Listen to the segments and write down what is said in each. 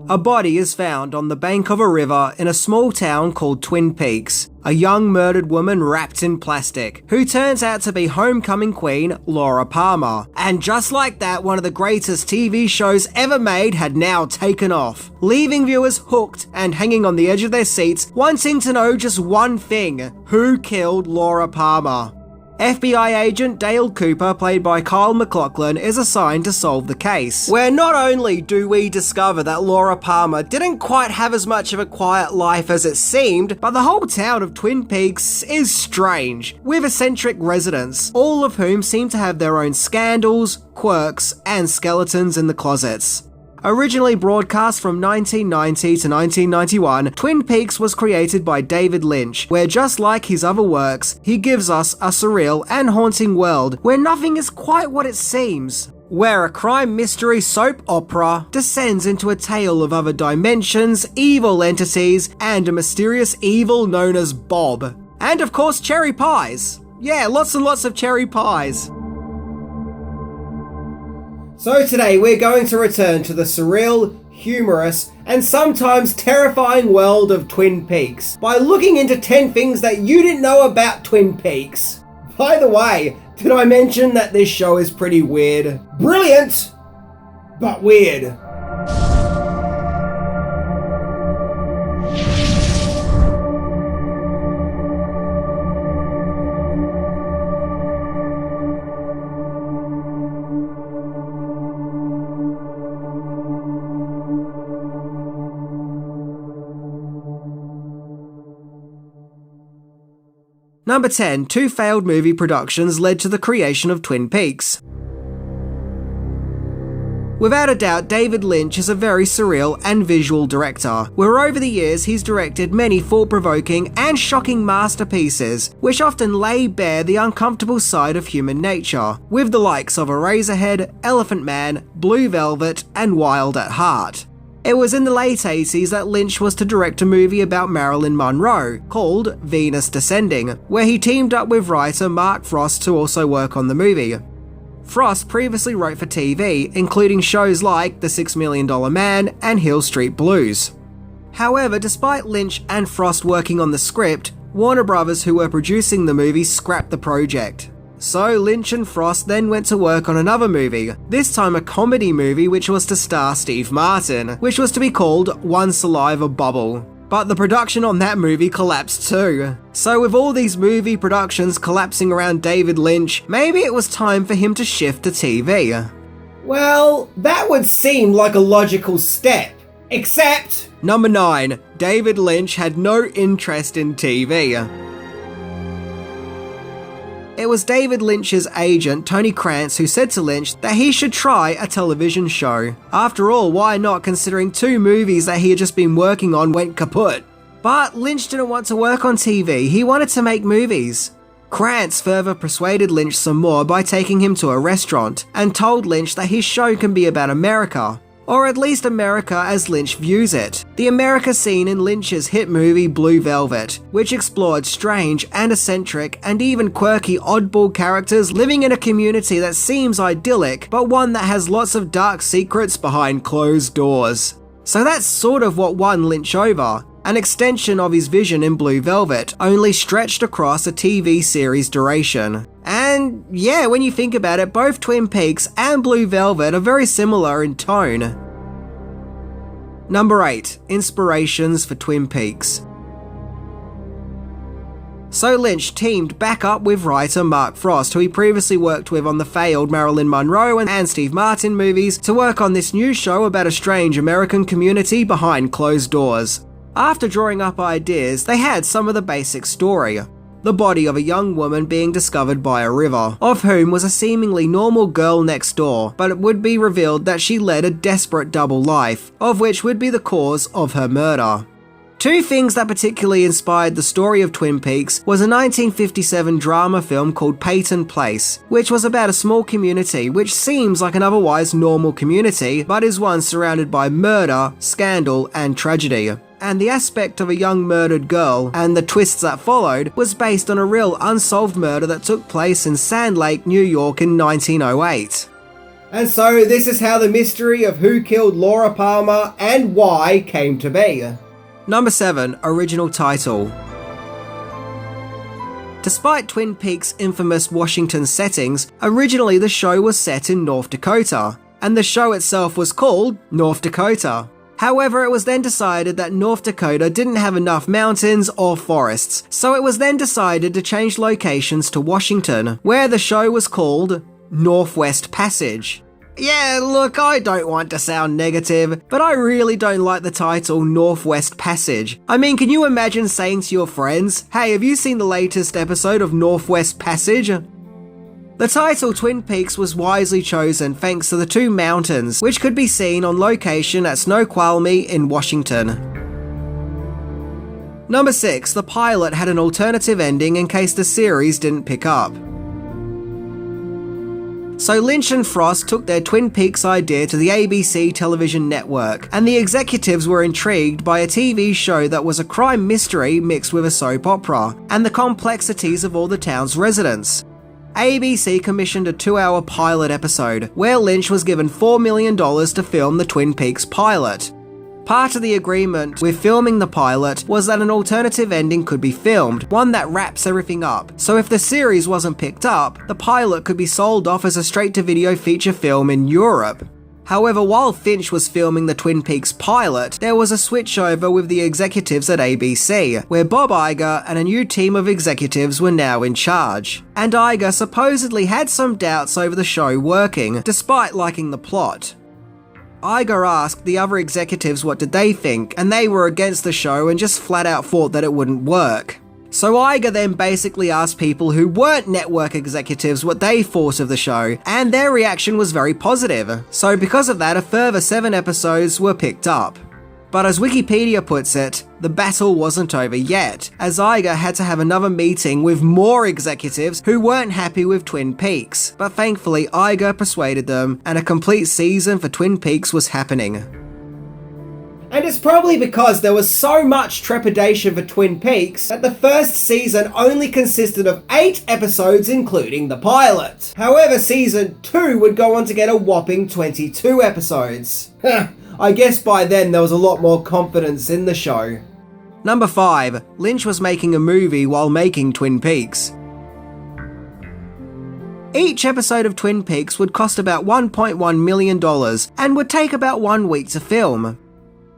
A body is found on the bank of a river in a small town called TwinPeaks. A young murdered woman wrapped in plastic, who turns out to be homecoming queen Laura Palmer. And just like that, one of the greatest TV shows ever made had now taken off, leaving viewers hooked and hanging on the edge of their seats, wanting to know just one thing: who killed Laura Palmer? FBI agent Dale Cooper, played by Kyle MacLachlan, is assigned to solve the case, where not only do we discover that Laura Palmer didn't quite have as much of a quiet life as it seemed, but the whole town of Twin Peaks is strange, with eccentric residents, all of whom seem to have their own scandals, quirks, and skeletons in the closets. Originally broadcast from 1990 to 1991, Twin Peaks was created by David Lynch, where just like his other works, he gives us a surreal and haunting world where nothing is quite what it seems. Where a crime mystery soap opera descends into a tale of other dimensions, evil entities, and a mysterious evil known as Bob. And of course, cherry pies. Yeah, lots and lots of cherry pies. So today we're going to return to the surreal, humorous, and sometimes terrifying world of Twin Peaks by looking into 10 things that you didn't know about Twin Peaks. By the way, did I mention that this show is pretty weird? Brilliant, but weird. Number 10. Two failed movie productions led to the creation of Twin Peaks. Without a doubt, David Lynch is a very surreal and visual director, where over the years he's directed many thought-provoking and shocking masterpieces, which often lay bare the uncomfortable side of human nature, with the likes of Eraserhead, Elephant Man, Blue Velvet, and Wild at Heart. It was in the late 80s that Lynch was to direct a movie about Marilyn Monroe, called Venus Descending, where he teamed up with writer Mark Frost to also work on the movie. Frost previously wrote for TV, including shows like The $6 Million Man and Hill Street Blues. However, despite Lynch and Frost working on the script, Warner Brothers, who were producing the movie, scrapped the project. So Lynch and Frost then went to work on another movie, this time a comedy movie which was to star Steve Martin, which was to be called One Saliva Bubble. But the production on that movie collapsed too. So with all these movie productions collapsing around David Lynch, maybe it was time for him to shift to TV. Well, that would seem like a logical step, except... Number 9. David Lynch had no interest in TV. It was David Lynch's agent, Tony Krantz, who said to Lynch that he should try a television show. After all, why not, considering 2 movies that he had just been working on went kaput? But Lynch didn't want to work on TV, he wanted to make movies. Krantz further persuaded Lynch some more by taking him to a restaurant, and told Lynch that his show can be about America. Or at least America as Lynch views it. The America seen in Lynch's hit movie Blue Velvet, which explored strange and eccentric and even quirky oddball characters living in a community that seems idyllic, but one that has lots of dark secrets behind closed doors. So that's sort of what won Lynch over. An extension of his vision in Blue Velvet, only stretched across a TV series duration. And yeah, when you think about it, both Twin Peaks and Blue Velvet are very similar in tone. Number 8. Inspirations for Twin Peaks. So Lynch teamed back up with writer Mark Frost, who he previously worked with on the failed Marilyn Monroe and Steve Martin movies, to work on this new show about a strange American community behind closed doors. After drawing up ideas, they had some of the basic story. The body of a young woman being discovered by a river, of whom was a seemingly normal girl next door, but it would be revealed that she led a desperate double life, of which would be the cause of her murder. 2 things that particularly inspired the story of Twin Peaks was a 1957 drama film called Peyton Place, which was about a small community which seems like an otherwise normal community, but is one surrounded by murder, scandal, and tragedy. And the aspect of a young murdered girl, and the twists that followed, was based on a real unsolved murder that took place in Sand Lake, New York in 1908. And so this is how the mystery of who killed Laura Palmer and why came to be. Number 7. Original title. Despite Twin Peaks' infamous Washington settings, originally the show was set in North Dakota, and the show itself was called North Dakota. However, it was then decided that North Dakota didn't have enough mountains or forests, so it was then decided to change locations to Washington, where the show was called Northwest Passage. Yeah, look, I don't want to sound negative, but I really don't like the title Northwest Passage. I mean, can you imagine saying to your friends, "Hey, have you seen the latest episode of Northwest Passage?" The title Twin Peaks was wisely chosen thanks to the two mountains, which could be seen on location at Snoqualmie in Washington. Number 6. The pilot had an alternative ending in case the series didn't pick up. So Lynch and Frost took their Twin Peaks idea to the ABC television network, and the executives were intrigued by a TV show that was a crime mystery mixed with a soap opera, and the complexities of all the town's residents. ABC commissioned a 2-hour pilot episode, where Lynch was given $4 million to film the Twin Peaks pilot. Part of the agreement with filming the pilot was that an alternative ending could be filmed, one that wraps everything up, so if the series wasn't picked up, the pilot could be sold off as a straight-to-video feature film in Europe. However, while Finch was filming the Twin Peaks pilot, there was a switchover with the executives at ABC, where Bob Iger and a new team of executives were now in charge. And Iger supposedly had some doubts over the show working, despite liking the plot. Iger asked the other executives what did they think, and they were against the show and just flat out thought that it wouldn't work. So Iger then basically asked people who weren't network executives what they thought of the show, and their reaction was very positive. So because of that, a further 7 episodes were picked up. But as Wikipedia puts it, the battle wasn't over yet, as Iger had to have another meeting with more executives who weren't happy with Twin Peaks. But thankfully, Iger persuaded them, and a complete season for Twin Peaks was happening. And it's probably because there was so much trepidation for Twin Peaks that the first season only consisted of 8 episodes, including the pilot. However, season 2 would go on to get a whopping 22 episodes. I guess by then there was a lot more confidence in the show. Number 5. Lynch was making a movie while making Twin Peaks. Each episode of Twin Peaks would cost about $1.1 million and would take about 1 week to film.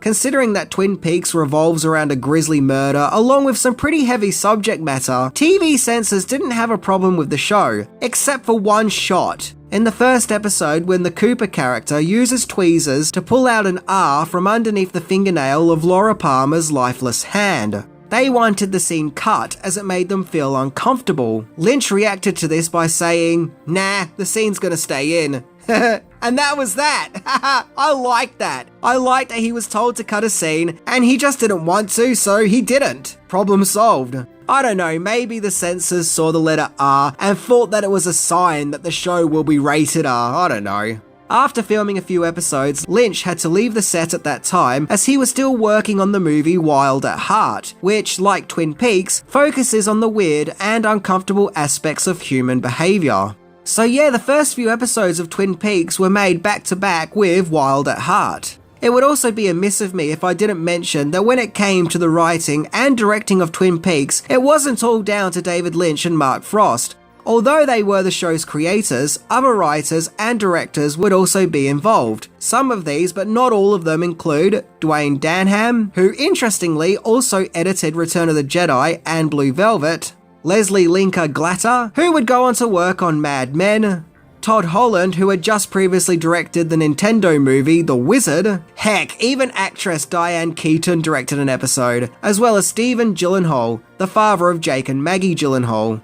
Considering that Twin Peaks revolves around a grisly murder along with some pretty heavy subject matter, TV censors didn't have a problem with the show, except for one shot. In the first episode, when the Cooper character uses tweezers to pull out an R from underneath the fingernail of Laura Palmer's lifeless hand. They wanted the scene cut as it made them feel uncomfortable. Lynch reacted to this by saying, "Nah, the scene's gonna stay in." And that was that. I liked that. I liked that he was told to cut a scene and he just didn't want to, so he didn't. Problem solved. I don't know, maybe the censors saw the letter R and thought that it was a sign that the show will be rated R, I don't know. After filming a few episodes, Lynch had to leave the set at that time as he was still working on the movie Wild at Heart, which, like Twin Peaks, focuses on the weird and uncomfortable aspects of human behaviour. So yeah, the first few episodes of Twin Peaks were made back to back with Wild at Heart. It would also be amiss of me if I didn't mention that when it came to the writing and directing of Twin Peaks, it wasn't all down to David Lynch and Mark Frost. Although they were the show's creators, other writers and directors would also be involved. Some of these, but not all of them, include Dwayne Danham, who interestingly also edited Return of the Jedi and Blue Velvet, Leslie Linka Glatter, who would go on to work on Mad Men, Todd Holland, who had just previously directed the Nintendo movie The Wizard. Heck, even actress Diane Keaton directed an episode, as well as Stephen Gyllenhaal, the father of Jake and Maggie Gyllenhaal.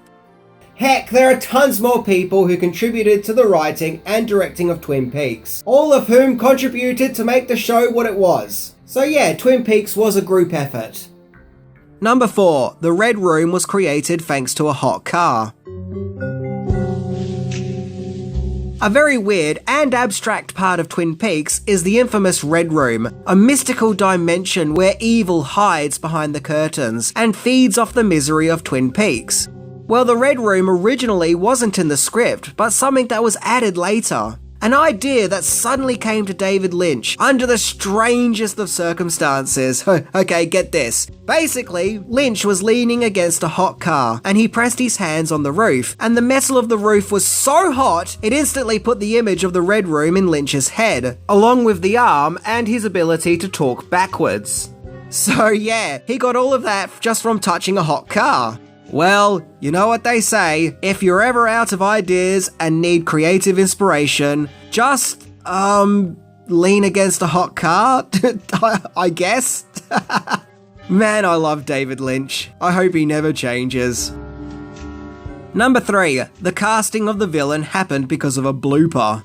Heck, there are tons more people who contributed to the writing and directing of Twin Peaks, all of whom contributed to make the show what it was. So yeah, Twin Peaks was a group effort. Number 4. The Red Room was created thanks to a hot car. A very weird and abstract part of Twin Peaks is the infamous Red Room, a mystical dimension where evil hides behind the curtains and feeds off the misery of Twin Peaks. Well, the Red Room originally wasn't in the script, but something that was added later. An idea that suddenly came to David Lynch under the strangest of circumstances. Okay, get this. Basically, Lynch was leaning against a hot car and he pressed his hands on the roof, and the metal of the roof was so hot it instantly put the image of the Red Room in Lynch's head, along with the arm and his ability to talk backwards. So yeah, he got all of that just from touching a hot car. Well, you know what they say, if you're ever out of ideas and need creative inspiration, just, lean against a hot car, I guess. Man, I love David Lynch. I hope he never changes. Number 3, the casting of the villain happened because of a blooper.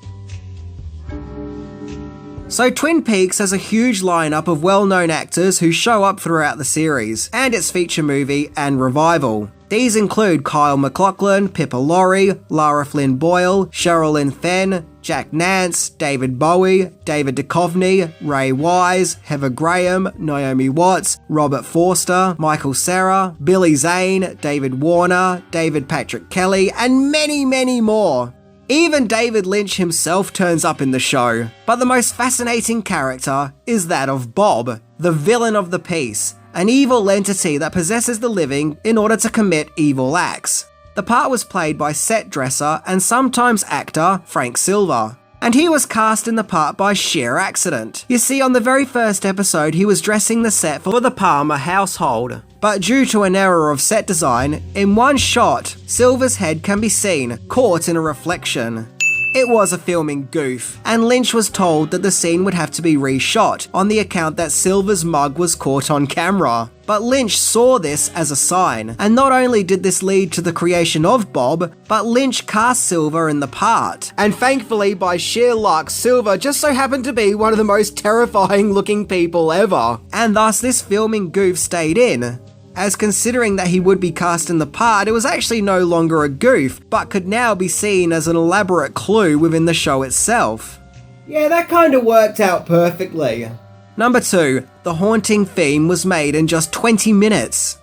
So Twin Peaks has a huge lineup of well-known actors who show up throughout the series, and its feature movie and revival. These include Kyle MacLachlan, Pippa Laurie, Lara Flynn Boyle, Sheryl Lynn Fenn, Jack Nance, David Bowie, David Duchovny, Ray Wise, Heather Graham, Naomi Watts, Robert Forster, Michael Cera, Billy Zane, David Warner, David Patrick Kelly, and many, many more. Even David Lynch himself turns up in the show, but the most fascinating character is that of Bob, the villain of the piece, an evil entity that possesses the living in order to commit evil acts. The part was played by set dresser and sometimes actor Frank Silva, and he was cast in the part by sheer accident. You see, on the very first episode he was dressing the set for the Palmer household, but due to an error of set design, in one shot, Silva's head can be seen, caught in a reflection. It was a filming goof, and Lynch was told that the scene would have to be reshot on the account that Silva's mug was caught on camera. But Lynch saw this as a sign, and not only did this lead to the creation of Bob, but Lynch cast Silva in the part. And thankfully, by sheer luck, Silva just so happened to be one of the most terrifying looking people ever. And thus this filming goof stayed in, as considering that he would be cast in the part, it was actually no longer a goof, but could now be seen as an elaborate clue within the show itself. Yeah, that kind of worked out perfectly. Number 2, the haunting theme was made in just 20 minutes.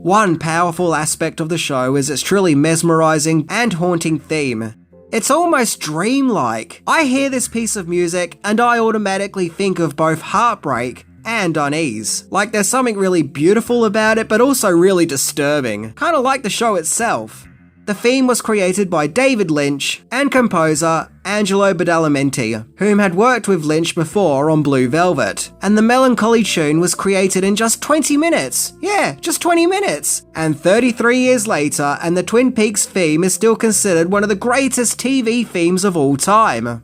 One powerful aspect of the show is its truly mesmerizing and haunting theme. It's almost dreamlike. I hear this piece of music and I automatically think of both heartbreak and unease. Like there's something really beautiful about it, but also really disturbing. Kinda like the show itself. The theme was created by David Lynch and composer Angelo Badalamenti, whom had worked with Lynch before on Blue Velvet. And the melancholy tune was created in just 20 minutes. Yeah, just 20 minutes. And 33 years later, and the Twin Peaks theme is still considered one of the greatest TV themes of all time.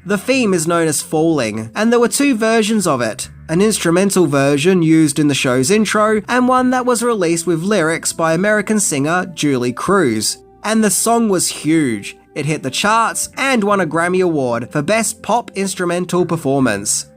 The theme is known as Falling, and there were 2 versions of it. An instrumental version used in the show's intro, and one that was released with lyrics by American singer Julie Cruz. And the song was huge. It hit the charts and won a Grammy Award for Best Pop Instrumental Performance.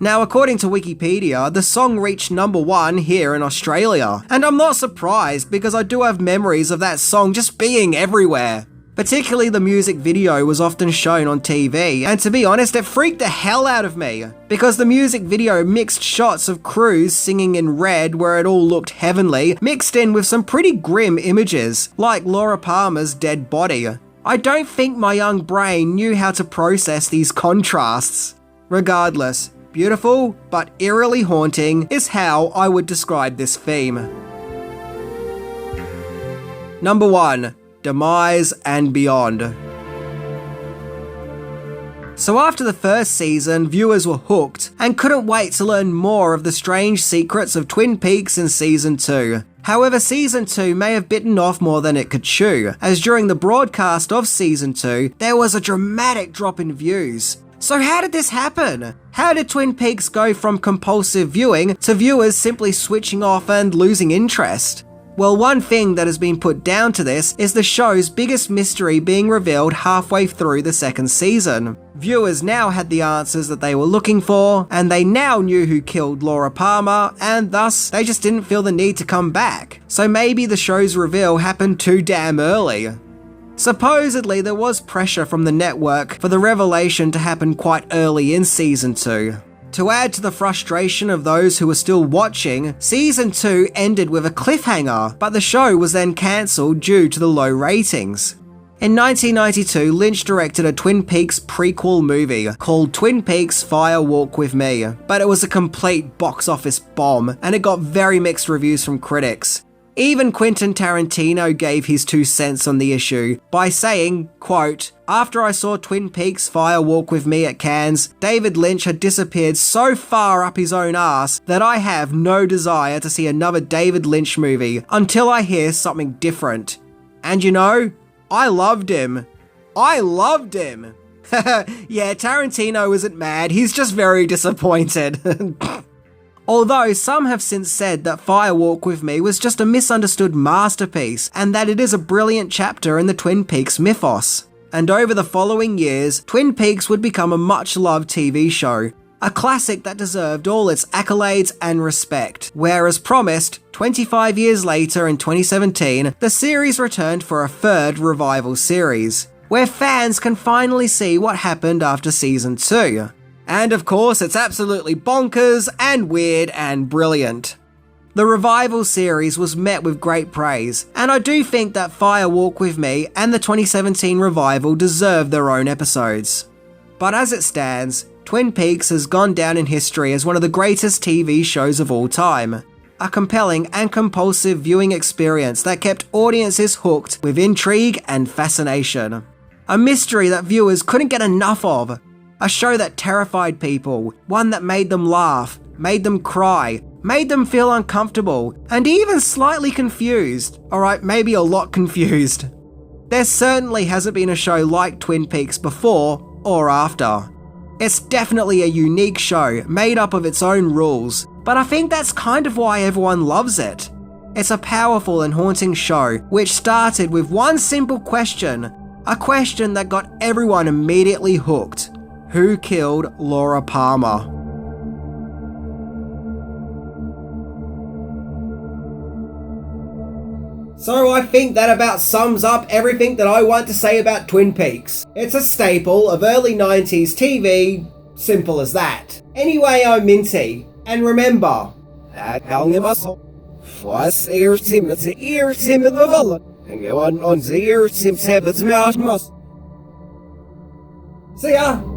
Now, according to Wikipedia, the song reached number 1 here in Australia. And I'm not surprised because I do have memories of that song just being everywhere. Particularly the music video was often shown on TV, and to be honest, it freaked the hell out of me, because the music video mixed shots of Cruz singing in red where it all looked heavenly, mixed in with some pretty grim images, like Laura Palmer's dead body. I don't think my young brain knew how to process these contrasts. Regardless, beautiful but eerily haunting is how I would describe this theme. Number 1. Demise and Beyond. So after the first season, viewers were hooked and couldn't wait to learn more of the strange secrets of Twin Peaks in Season 2. However, Season 2 may have bitten off more than it could chew, as during the broadcast of Season 2, there was a dramatic drop in views. So how did this happen? How did Twin Peaks go from compulsive viewing to viewers simply switching off and losing interest? Well, one thing that has been put down to this is the show's biggest mystery being revealed halfway through the second season. Viewers now had the answers that they were looking for, and they now knew who killed Laura Palmer, and thus they just didn't feel the need to come back. So maybe the show's reveal happened too damn early. Supposedly there was pressure from the network for the revelation to happen quite early in Season 2. To add to the frustration of those who were still watching, Season 2 ended with a cliffhanger, but the show was then cancelled due to the low ratings. In 1992, Lynch directed a Twin Peaks prequel movie called Twin Peaks Fire Walk With Me, but it was a complete box office bomb and it got very mixed reviews from critics. Even Quentin Tarantino gave his 2 cents on the issue by saying, quote, "After I saw Twin Peaks Fire Walk With Me at Cannes, David Lynch had disappeared so far up his own ass that I have no desire to see another David Lynch movie until I hear something different. And you know, I loved him. I loved him." Yeah, Tarantino isn't mad, he's just very disappointed. Although some have since said that Fire Walk With Me was just a misunderstood masterpiece and that it is a brilliant chapter in the Twin Peaks mythos. And over the following years, Twin Peaks would become a much-loved TV show, a classic that deserved all its accolades and respect, where as promised, 25 years later in 2017, the series returned for a 3rd revival series, where fans can finally see what happened after season 2. And of course, it's absolutely bonkers and weird and brilliant. The revival series was met with great praise, and I do think that Fire Walk With Me and the 2017 revival deserve their own episodes. But as it stands, Twin Peaks has gone down in history as one of the greatest TV shows of all time. A compelling and compulsive viewing experience that kept audiences hooked with intrigue and fascination. A mystery that viewers couldn't get enough of. A show that terrified people, one that made them laugh, made them cry, made them feel uncomfortable, and even slightly confused. Alright, maybe a lot confused. There certainly hasn't been a show like Twin Peaks before or after. It's definitely a unique show, made up of its own rules, but I think that's kind of why everyone loves it. It's a powerful and haunting show, which started with one simple question, a question that got everyone immediately hooked. Who killed Laura Palmer? So I think that about sums up everything that I want to say about Twin Peaks. It's a staple of early 90s TV, simple as that. Anyway, I'm Minty, and remember, see ya!